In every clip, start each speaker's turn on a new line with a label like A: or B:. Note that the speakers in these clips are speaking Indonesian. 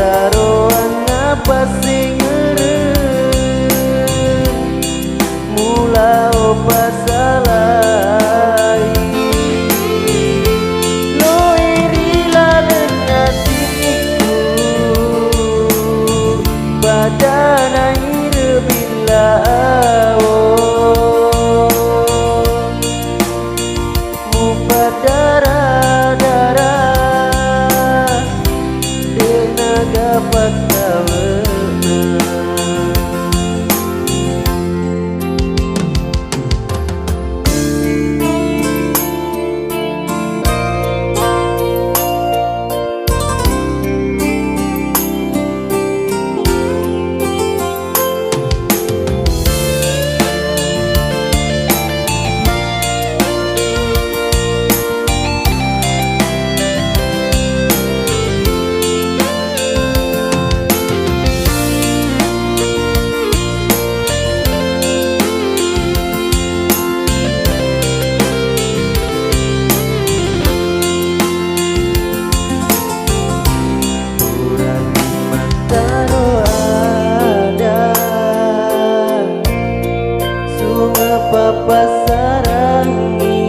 A: mutaroan apa sing ngeureun mula opa salai lo iri laden hatiku badana bila mu berdarah-darah tenaga pataweuna pasarangi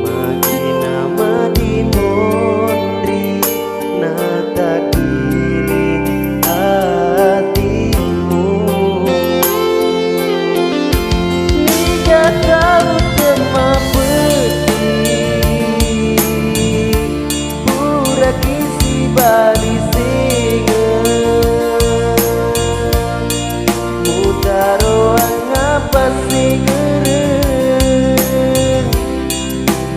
A: makina madin mondri nata giling hatimu niga kau tema peti pura kisi bali mutaroan apa sing ngeureun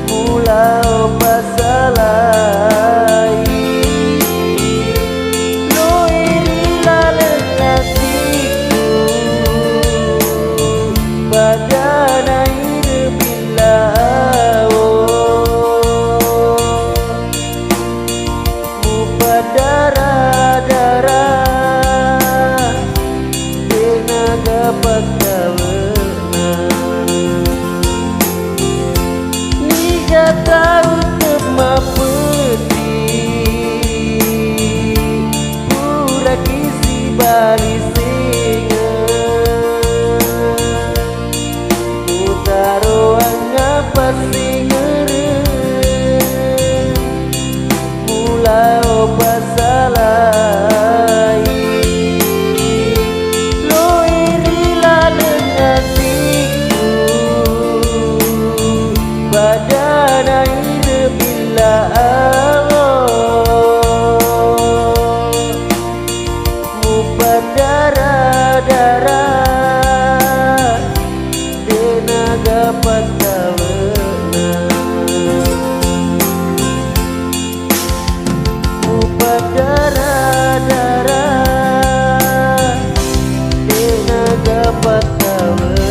A: mula opa salai lo iri laden hatiku badana hidup bila mu berdarah-darah tenaga pataweuna niga tahu tema peti pura kisi bali mutaroan apa sing ngeureun mula opa salai badana hidup bila mu berdarah-darah tenaga pataweuna mu berdarah-darah tenaga pataweuna.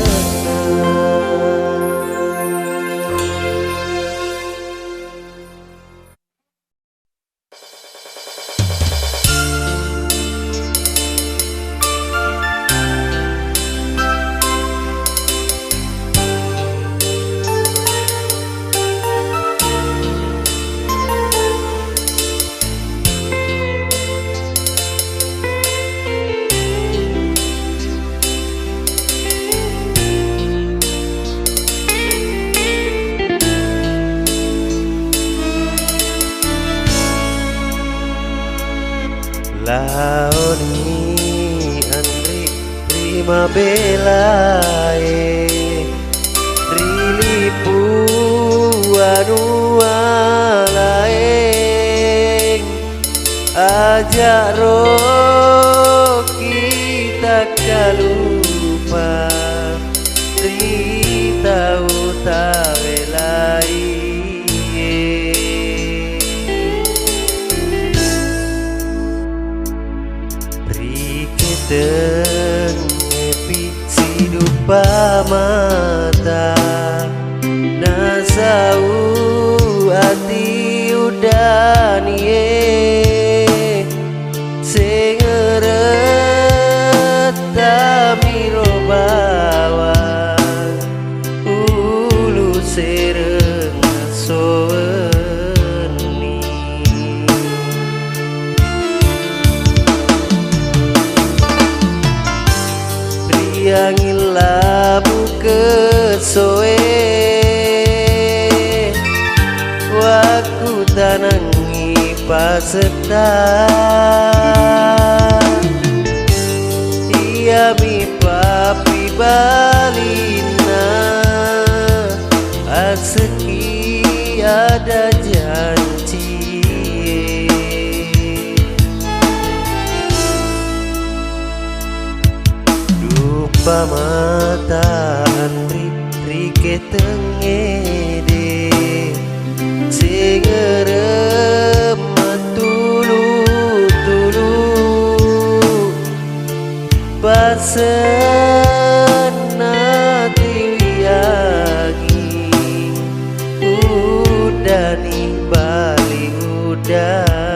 A: Laoni Andri Primavera Rilipu anu alaeng ajak roh kita kalupa Rita utawe lain Riketen epi sidupa mata nasau ati udanie sengeret tamiro bawa ulu sereng soeni soe waku tanangi paseta iya mi papi balina aseki ada janji dupa mata andri rike tengede sing ngerem tulu pasena tiwiagi udani bali udani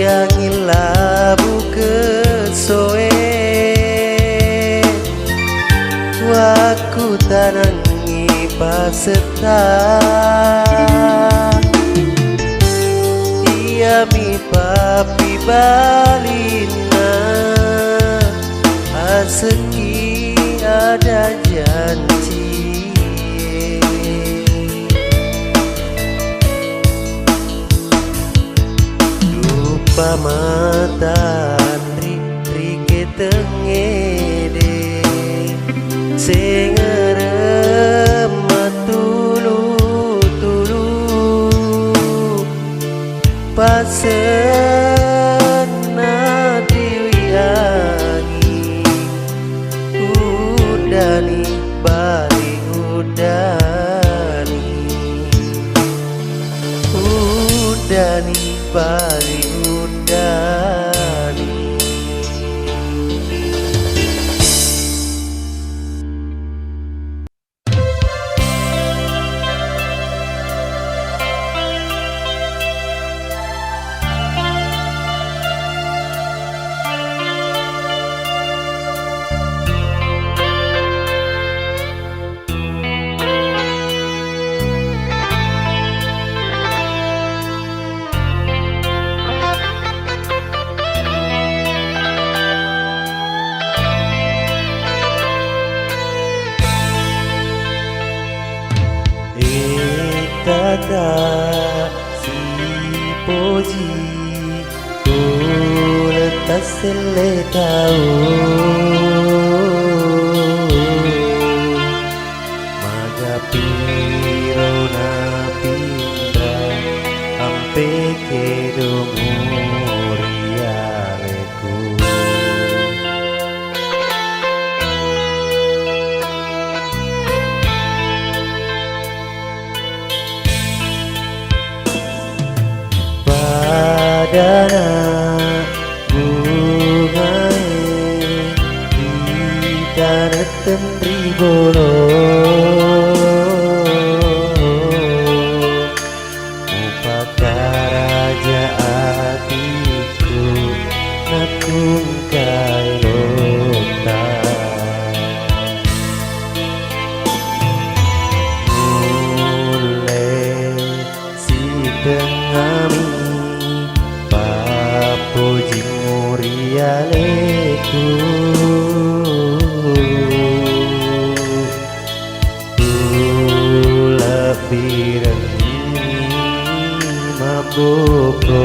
A: yang labu kesoe waku tanangi paseta iya mi papi balina aseki ada janji pamata rike tengede sing ngerem tulu pasena diwiangi udani bali udani bali udani Tata si poji letas seletau maga piro na pinda ampe kedo murialeku dana bungae di tanah tembri bolo upakaraja atiku nakung kailota mulai si tengami puji murialeku lebih maboko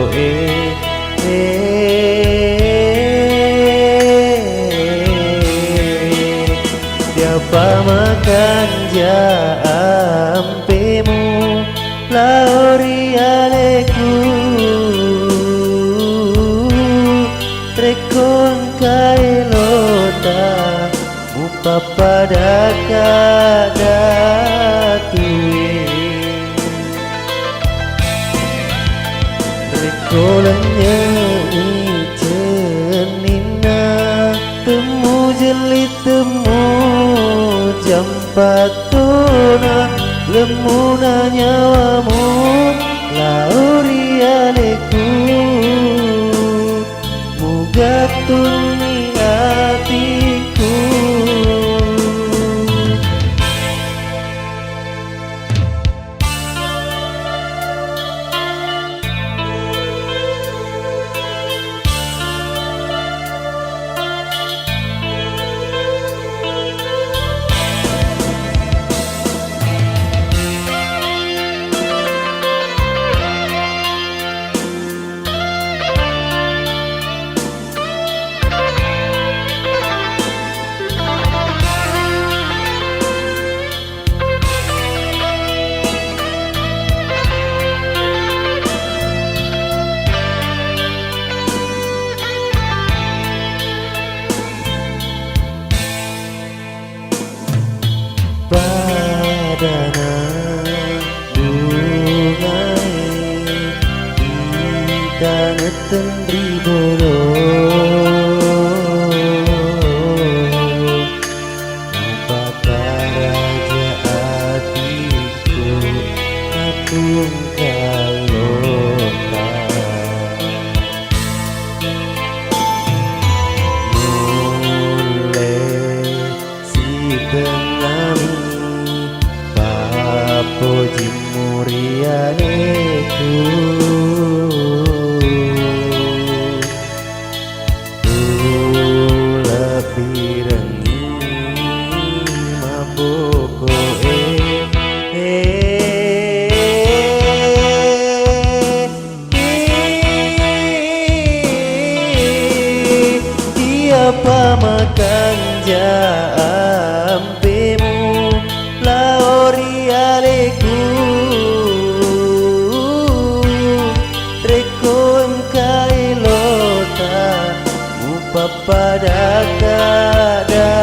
A: siapa makan jampemu laurialeku rekon kailota mupa pada kadatui rekolanya icenina temu jeli temu jam patuna lemuna nyawamu lauri aleku mugatuni hatiku. Padana bungai kita neten ribolo apakah raja hatiku atung kalota mulai si tengami Puji murianeku lebih rengi maboko Siapa makan jampemu laori aleku rekon kailota mupapada kadatue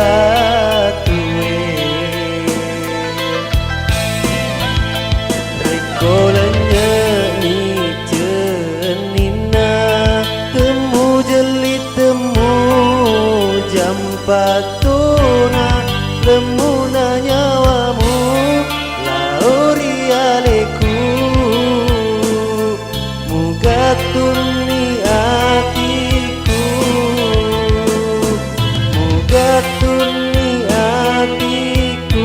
A: rekolanya ni cenina temu jeli temu jam patuna lemuna nyawamu lauri aleku mugatuni hatiku mugatuni hatiku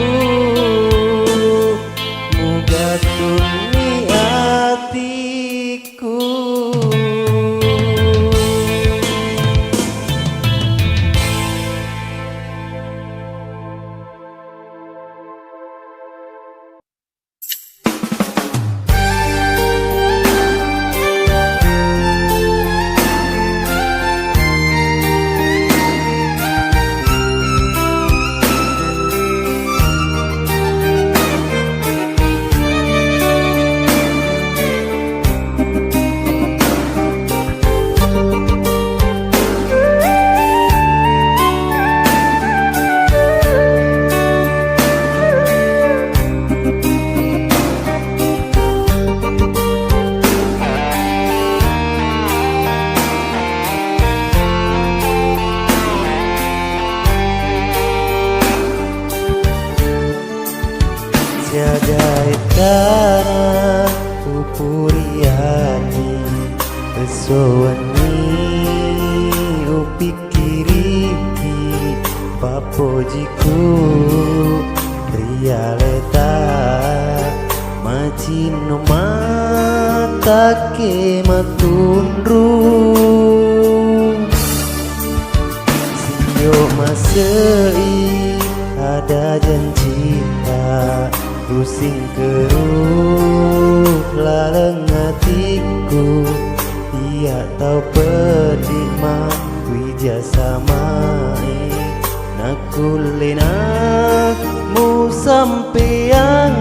A: mugatuni hatiku. Tiada etana upuriani pesowani upikiriki papojiku rialeta macino matake matunru siyo masei ada janji pusing keruk laleng hatiku ia tahu pedik mak wijasa mai nakulena mu sampean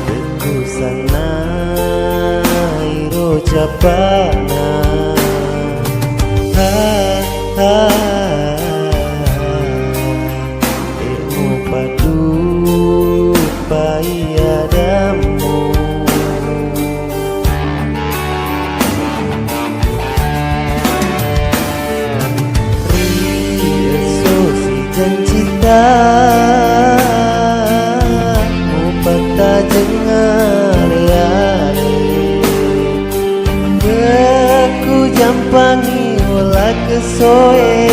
A: deku sana iro capana ilmu padu payadamu jampangi olah kesoe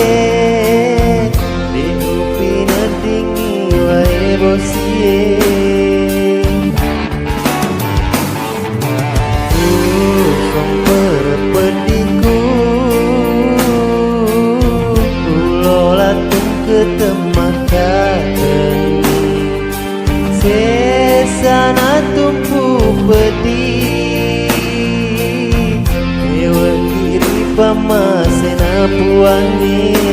A: diupi nadingi wae bosie kong perpediku ulola tung ketemaka geni sesana tumpu pedih ewa kiri pamasena puangi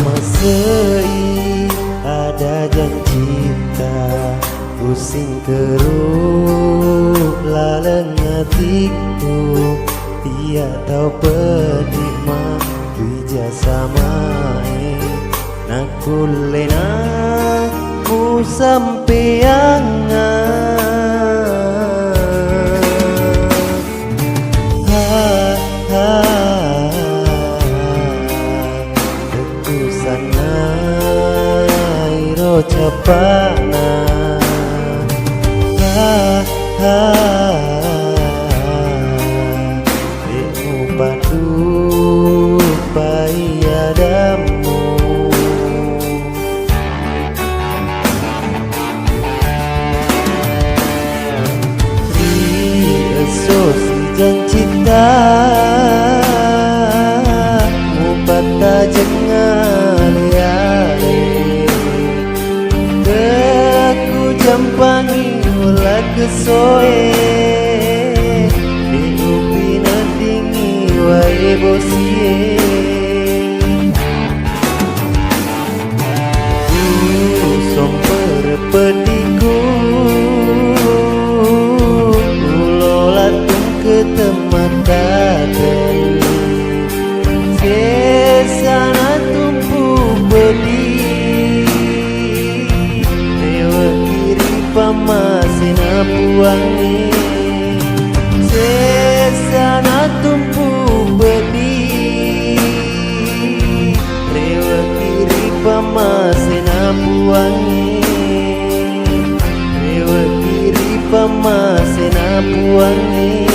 A: Masei ada janji cinta pusing keruk laleng hatiku dia tahu pedih mah wija samae nakulena ku sampeangan cepana ilmu padu payadamu Riesosi jan cinta mupata jengal jampangi olah kesoe diupi nadingi wae bosie somper pediku ulola tung ketemata geni sesana tumpu pedih pamasena puangi sesana tumpu pedih rewa kiri pamasena puangi rewa kiri pamasena puangi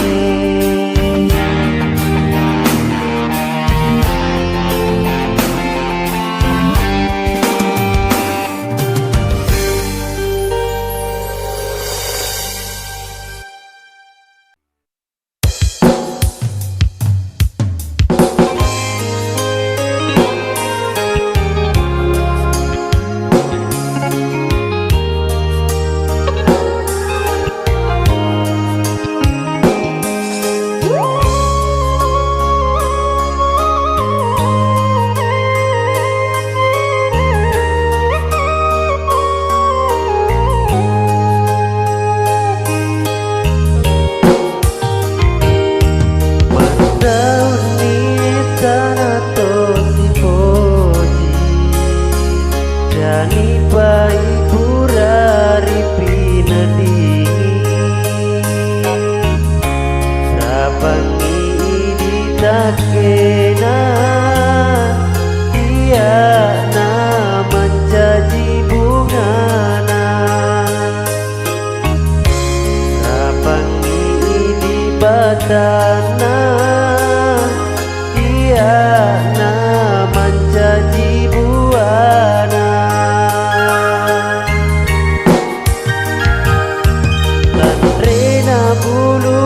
A: bulu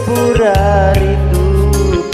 A: pura rinduku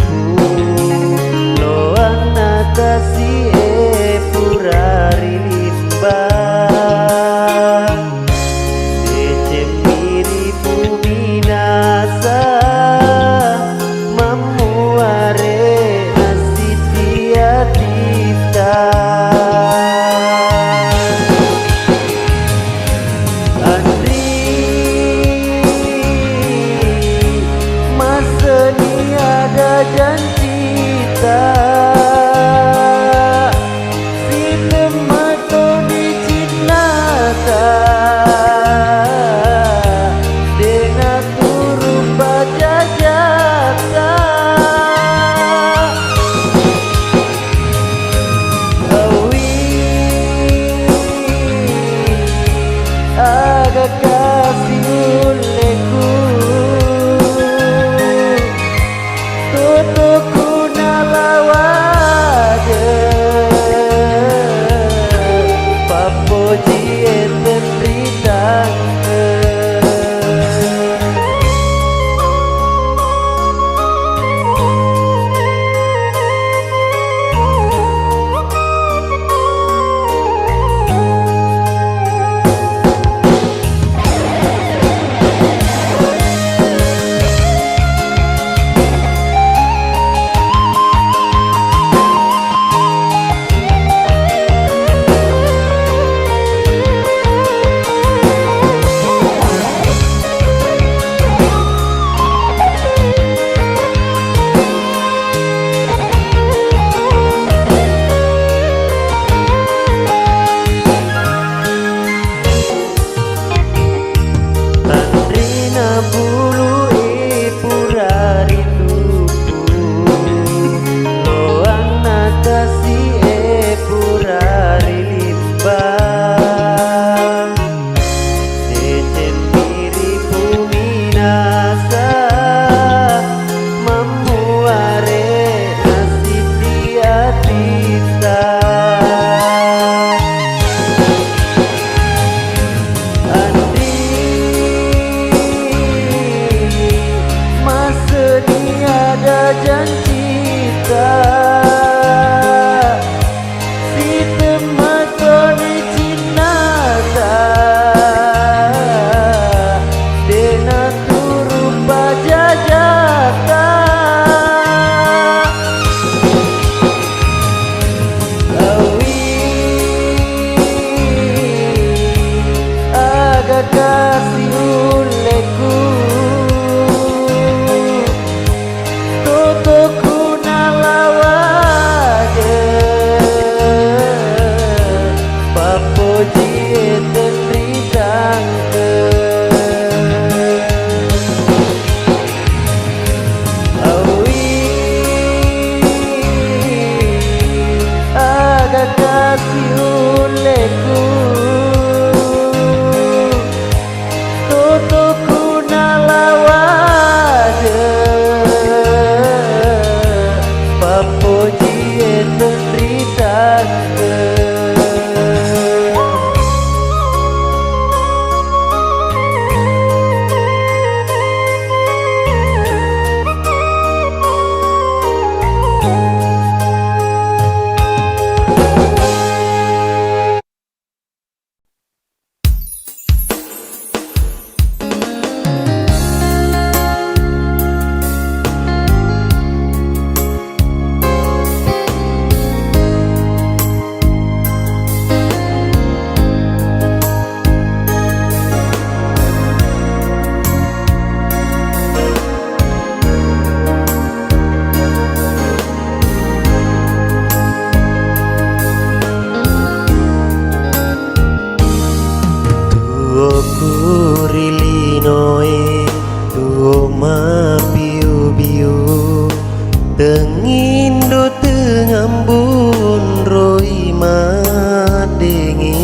A: Tengindo tengambun roi madengi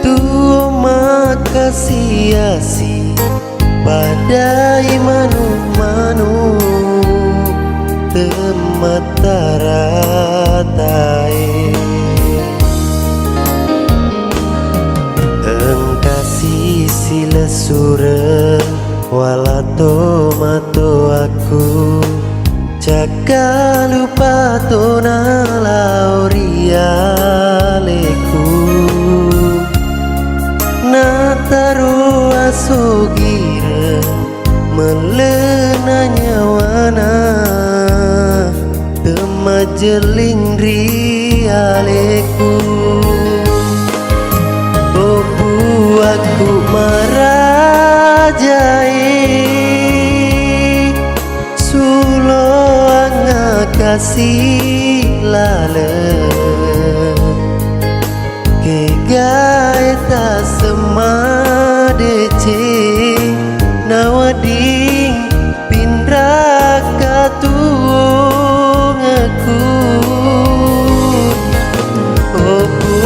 A: tuo makasiasi padai manu-manu temataratai engkasi sila sura walato mato aku jaga lupa tona laurialeku nataru asogira melena nyawana temajeling rialeku topu aku marajai sulo anga kasih lale kegaeta semadece nawading pindraka tuung aku opu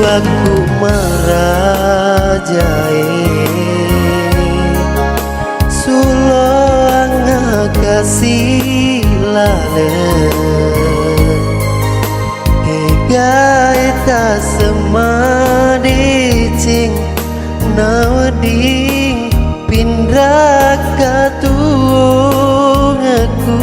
A: aku marajai sulo anga kasih lale Hegai ta semadicing nawading pindraka tuung aku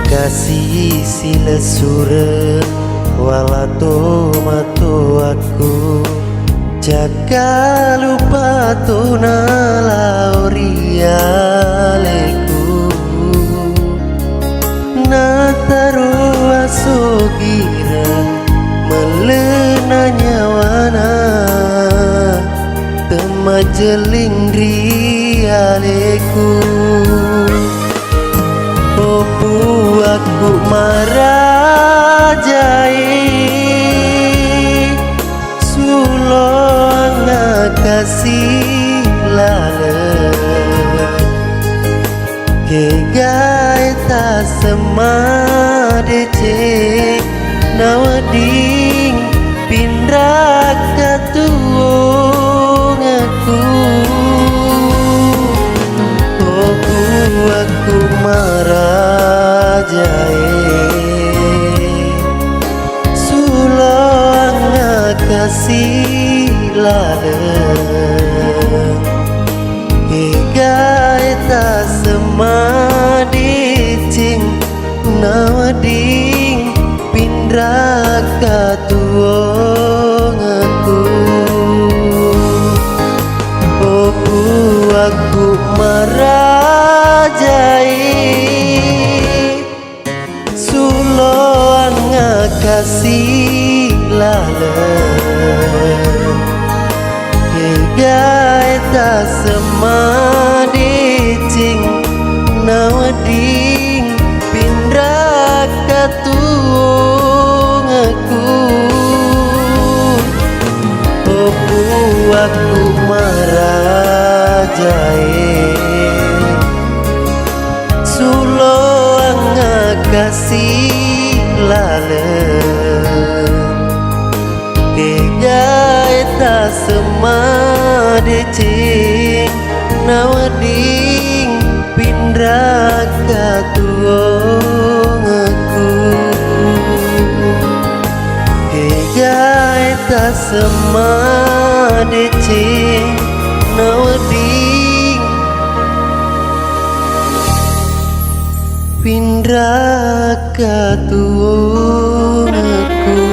A: kasih sila sura walato mato aku jaga lupa to nalauриaleku nataru asogira melena nyawana temajeling rialeku Opu aku marajai Sulo ngakasih lale Kegai ta semadece Nawading pindraka tuung aku aku marajai Sulo ngakasih lale Hegai ta semadicing nawading pindraka tuung aku Opu aku marajai Sulo ngakasih lale Hegai ta semadicing nawading pindraka tuung aku Opu aku marajai Sulo ngakasih lale Kegai ta semadicing nawading pindraka tuung aku Kegai ta semadicing nawading pindraka tuung aku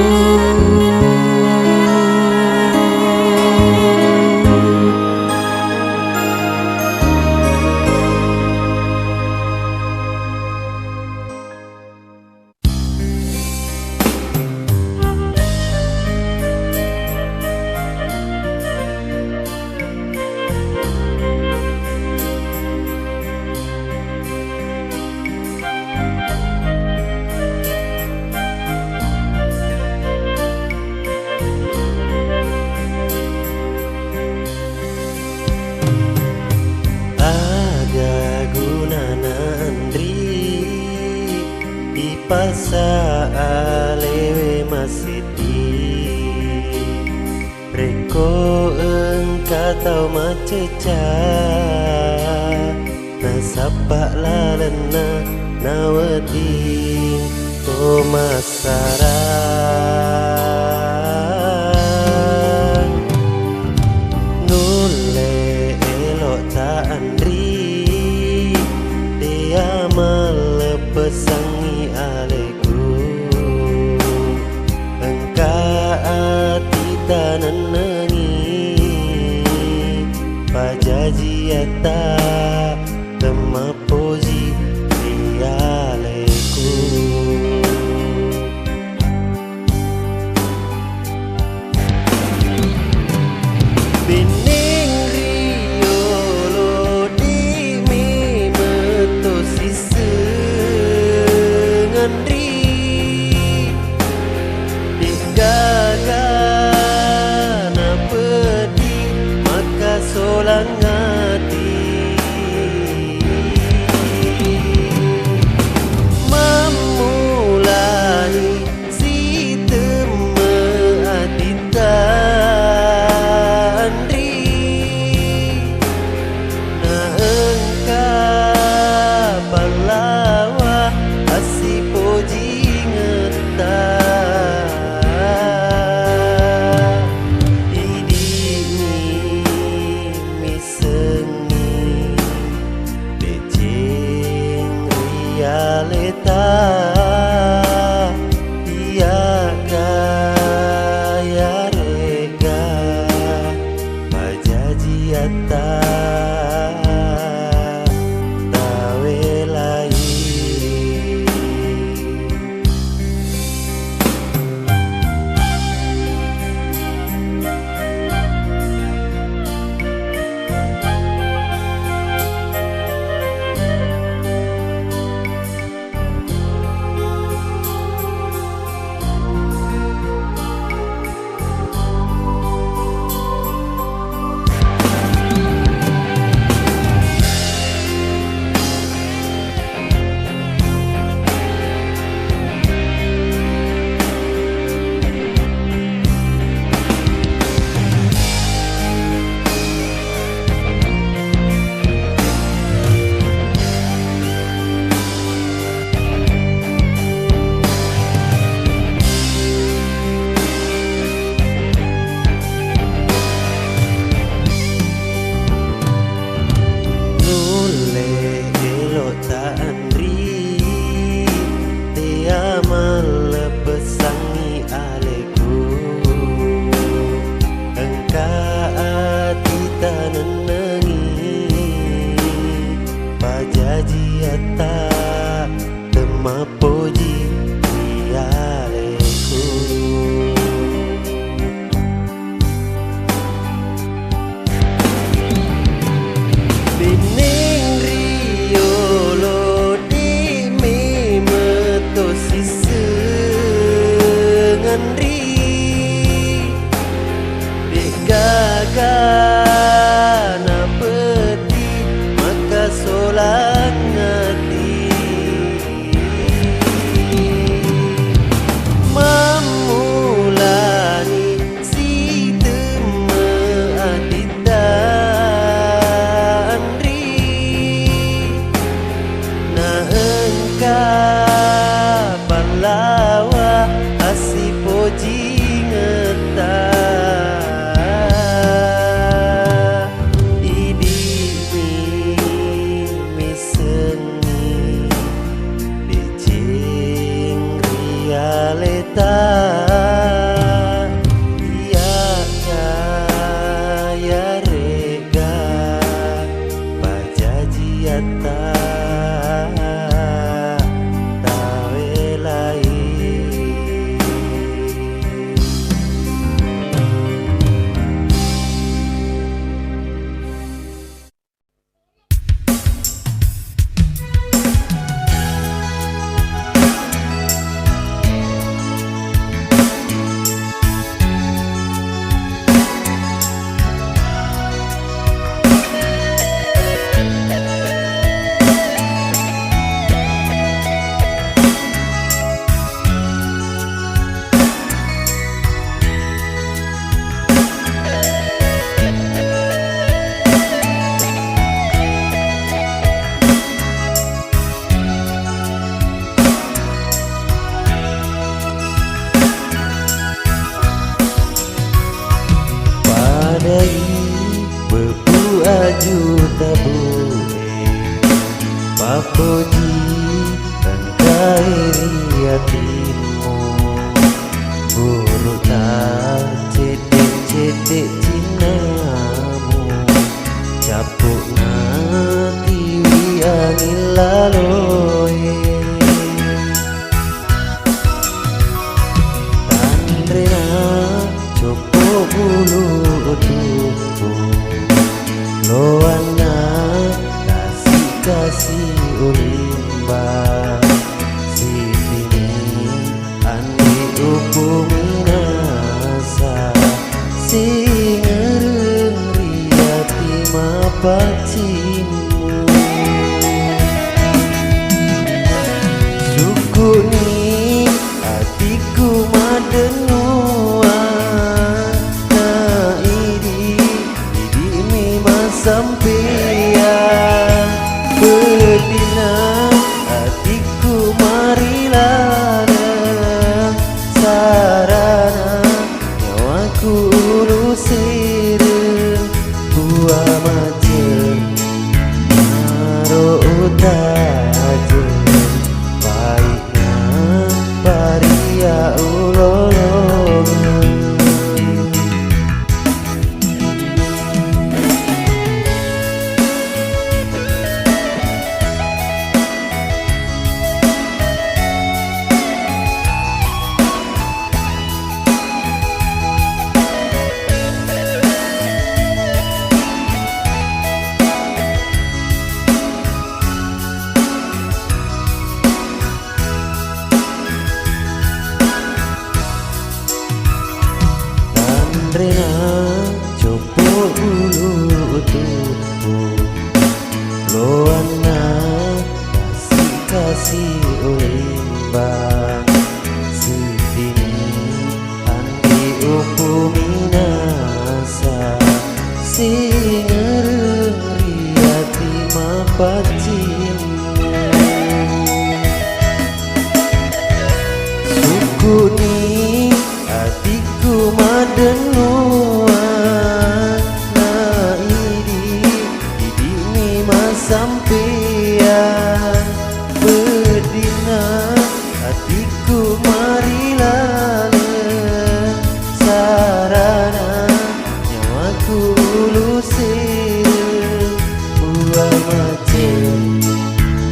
A: Pasa alewe masiti Preko engkau maceca Nasapa lalena nawati Tomasarang Nule elok tak andri Dia melepesangi aleku Engkau atita nenengi Pajajiata temapoji rialeku Bining ri solang hati memulai si teme aditan ri na engka palawa asi poji ngeta Leta ia kaya rega pajajiata tawelai melepesangi aleku engka atita nenengi pajajiata temapoji aleku bining riolo di memetos na peti maka solang hati memulani si teme aditan ri na engka palawa asi poji ngeta leta ia kaya rega pajajiata tawelai bebu aju tabue papoji dan kairi hatimu buru tak cetek-cetek cinamu capuk nanti angin laloe tandrena copo bulu tubuh loana kasih ulimba sitini andi hukum nasa singerin riat mapacimu sukuni hatiku madenua na idi memang sampean bedina hatiku marilana sarana nyawaku lusir buah majen maro utajen baiknya paria ulolongan Rena copo bulu tupu loana kasih ulimbang sitini andi upuminasa singerri hati mapacimu sukuni hatiku madenua na idi memang sampean bedina hatiku marilale sarana nyawaku lusir buah majen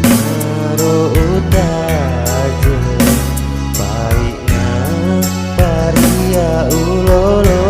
A: maro utajen baiknya paria ulolo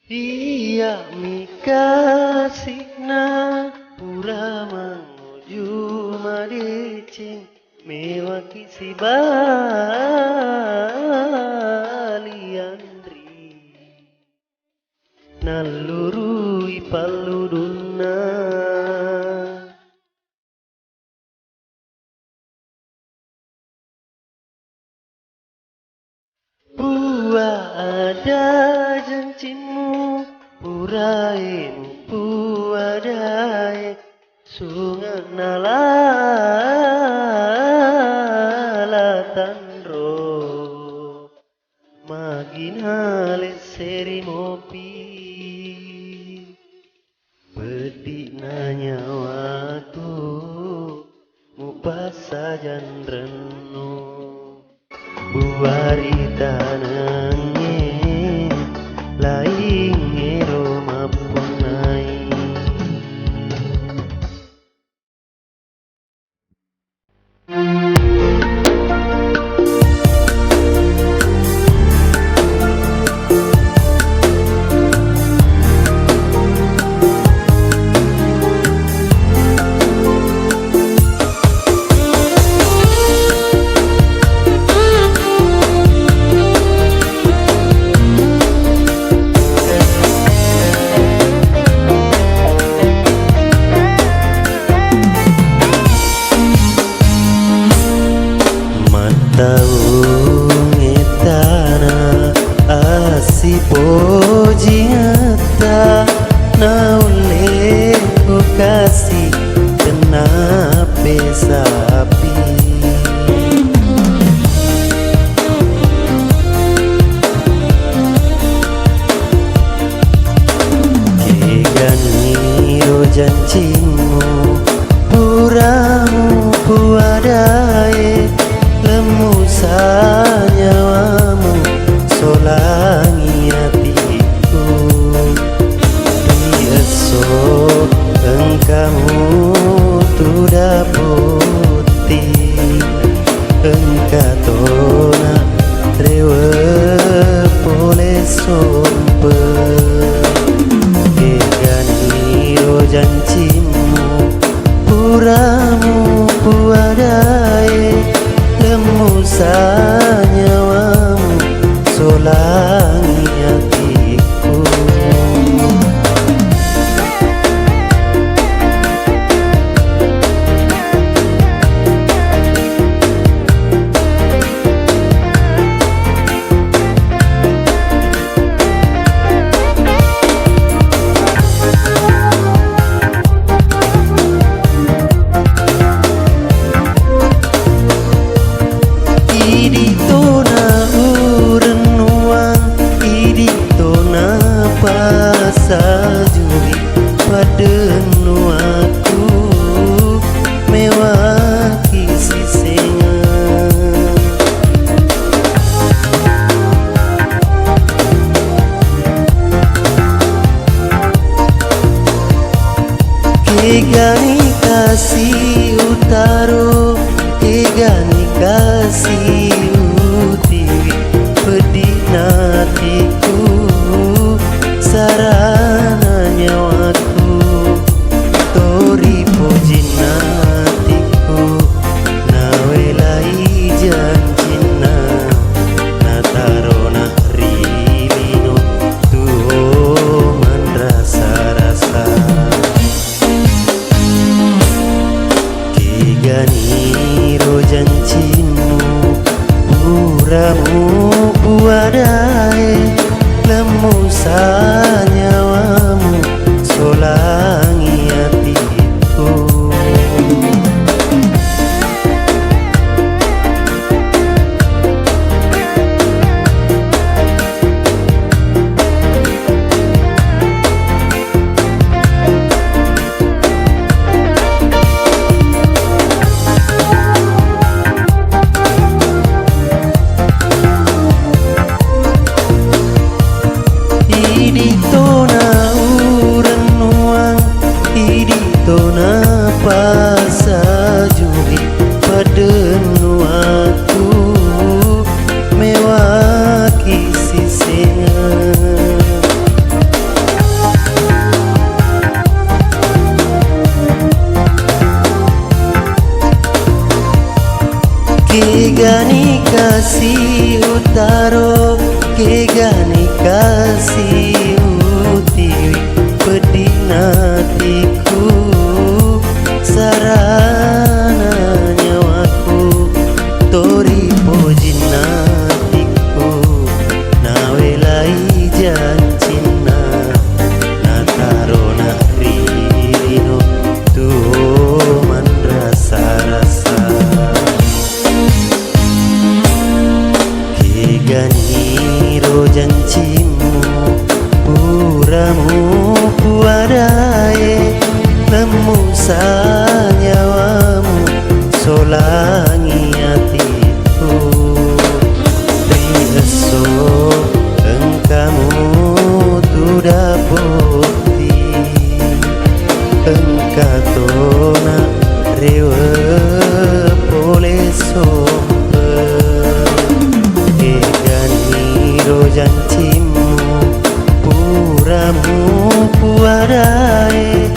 A: Dia mikasina pura menuju madicing mewaki si baliandri nalurui paluduna Pua ada janjimu Puraimu puadai Sungan nalalatandro Maginale seri mopi Bedina nyawaku Mupasa janreno Buari tanangnya laing ngero mapunai si poji ngata naule ku kasih kenape sapi kegani ro janjimu puramu puadai lemusa nyawamu solangi hatiku biasa engkamu tuda putih engkatona rewe pole sompe kegani ro janjimu puramu puadai lemusa nyawamu solangi hatiku sajuri padenu aku mewaki sisenga kegani kasih utaro kegani kasih utiwi pedina hatiku sarana nyawaku tori pujinatiku nawelai janjina natarona rilino tuo man rasa-rasa kegani ro janjimu puramu puadai lemusa nyawamu solangi hatiku ini Kegani kasih utaro, kegani kasih utiwi, pedih natiku sarana nyawaku, tori pojin natiku nawe lai jancina nataro na rino tuh man rasa-rasa. Ganiro janjimu, puramu puadae, lemu sanyawamu, solangi hatiku. Rieso engkamu tu dapoti, engkatona rewe pole sompe. Janjimu, puramu puadae,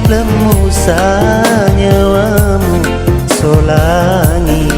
A: lemu sanyawamu, solangi